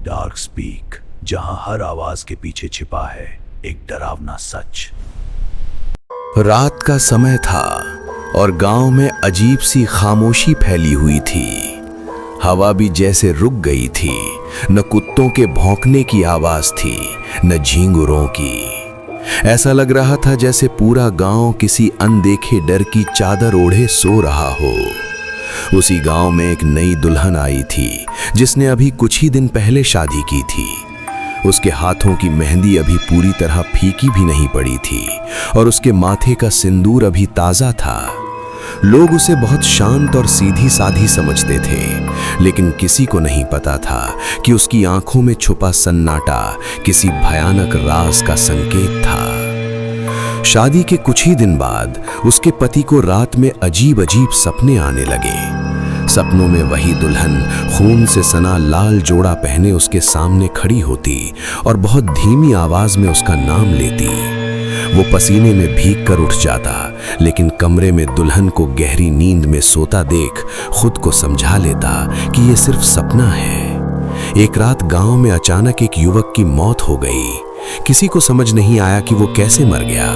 Dark speak, जहां हर आवाज के पीछे छिपा है एक डरावना सच। रात का समय था और गांव में अजीब सी खामोशी फैली हुई थी। हवा भी जैसे रुक गई थी। न कुत्तों के भौंकने की आवाज थी, न झींगुरों की। ऐसा लग रहा था जैसे पूरा गांव किसी अनदेखे डर की चादर ओढ़े सो रहा हो। उसी गांव में एक नई दुल्हन आई थी, जिसने अभी कुछ ही दिन पहले शादी की थी। उसके हाथों की मेहंदी अभी पूरी तरह फीकी भी नहीं पड़ी थी और उसके माथे का सिंदूर अभी ताजा था। लोग उसे बहुत शांत और सीधी साधी समझते थे, लेकिन किसी को नहीं पता था कि उसकी आंखों में छुपा सन्नाटा किसी भयानक राज का संकेत था। शादी के कुछ ही दिन बाद उसके पति को रात में अजीब अजीब सपने आने लगे। सपनों में वही दुल्हन खून से सना लाल जोड़ा पहने उसके सामने खड़ी होती और बहुत धीमी आवाज में उसका नाम लेती। वो पसीने में भीग कर उठ जाता, लेकिन कमरे में दुल्हन को गहरी नींद में सोता देख खुद को समझा लेता कि ये सिर्फ सपना है। एक रात गांव में अचानक एक युवक की मौत हो गई। किसी को समझ नहीं आया कि वो कैसे मर गया।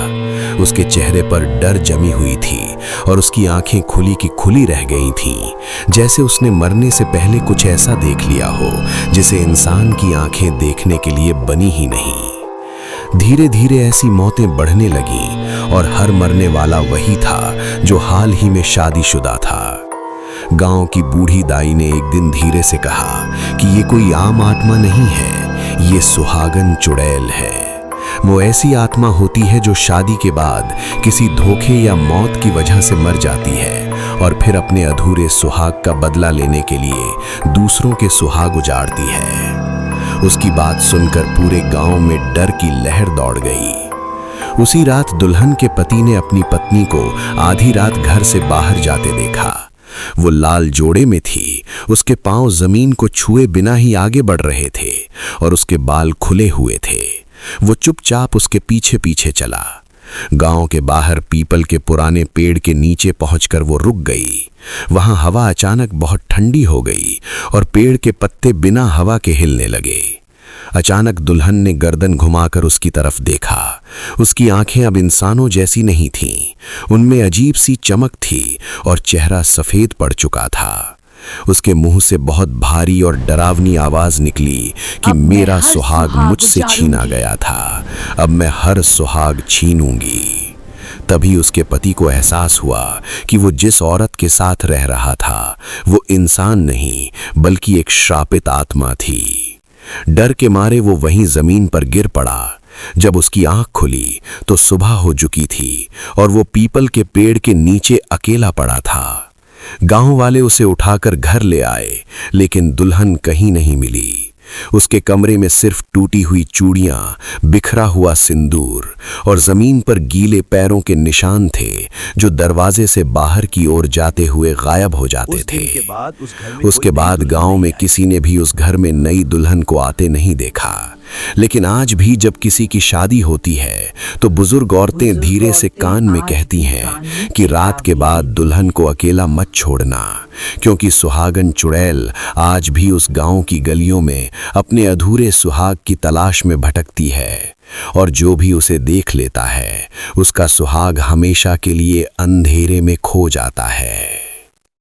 उसके चेहरे पर डर जमी हुई थी और उसकी आंखें खुली की खुली रह गई थीं, जैसे उसने मरने से पहले कुछ ऐसा देख लिया हो जिसे इंसान की आंखें देखने के लिए बनी ही नहीं। धीरे धीरे ऐसी मौतें बढ़ने लगीं और हर मरने वाला वही था जो हाल ही में शादीशुदा था। गांव की बूढ़ी दाई ने एक दिन धीरे से कहा कि ये कोई आम आत्मा नहीं है, ये सुहागन चुड़ैल है। वो ऐसी आत्मा होती है जो शादी के बाद किसी धोखे या मौत की वजह से मर जाती है और फिर अपने अधूरे सुहाग का बदला लेने के लिए दूसरों के सुहाग उजाड़ती है। उसकी बात सुनकर पूरे गांव में डर की लहर दौड़ गई। उसी रात दुल्हन के पति ने अपनी पत्नी को आधी रात घर से बाहर जाते देखा। वो लाल जोड़े में थी, उसके पांव जमीन को छुए बिना ही आगे बढ़ रहे थे और उसके बाल खुले हुए थे। वो चुपचाप उसके पीछे पीछे चला। गांव के बाहर पीपल के पुराने पेड़ के नीचे पहुंचकर वो रुक गई। वहां हवा अचानक बहुत ठंडी हो गई और पेड़ के पत्ते बिना हवा के हिलने लगे। अचानक दुल्हन ने गर्दन घुमाकर उसकी तरफ देखा। उसकी आंखें अब इंसानों जैसी नहीं थीं, उनमें अजीब सी चमक थी और चेहरा सफेद पड़ चुका था। उसके मुंह से बहुत भारी और डरावनी आवाज निकली कि मेरा सुहाग मुझसे छीना गया था, अब मैं हर सुहाग छीनूंगी। तभी उसके पति को एहसास हुआ कि वो जिस औरत के साथ रह रहा था वो इंसान नहीं बल्कि एक श्रापित आत्मा थी। डर के मारे वो वहीं जमीन पर गिर पड़ा। जब उसकी आंख खुली तो सुबह हो चुकी थी और वो पीपल के पेड़ के नीचे अकेला पड़ा था। गांव वाले उसे उठाकर घर ले आए, लेकिन दुल्हन कहीं नहीं मिली। उसके कमरे में सिर्फ टूटी हुई चूड़ियां, बिखरा हुआ सिंदूर और जमीन पर गीले पैरों के निशान थे जो दरवाजे से बाहर की ओर जाते हुए गायब हो जाते थे। उसके बाद गांव में किसी ने भी उस घर में नई दुल्हन को आते नहीं देखा। लेकिन आज भी जब किसी की शादी होती है तो बुजुर्ग औरतें धीरे से कान में कहती हैं कि रात के बाद दुल्हन को अकेला मत छोड़ना, क्योंकि सुहागन चुड़ैल आज भी उस गांव की गलियों में अपने अधूरे सुहाग की तलाश में भटकती है और जो भी उसे देख लेता है उसका सुहाग हमेशा के लिए अंधेरे में खो जाता है।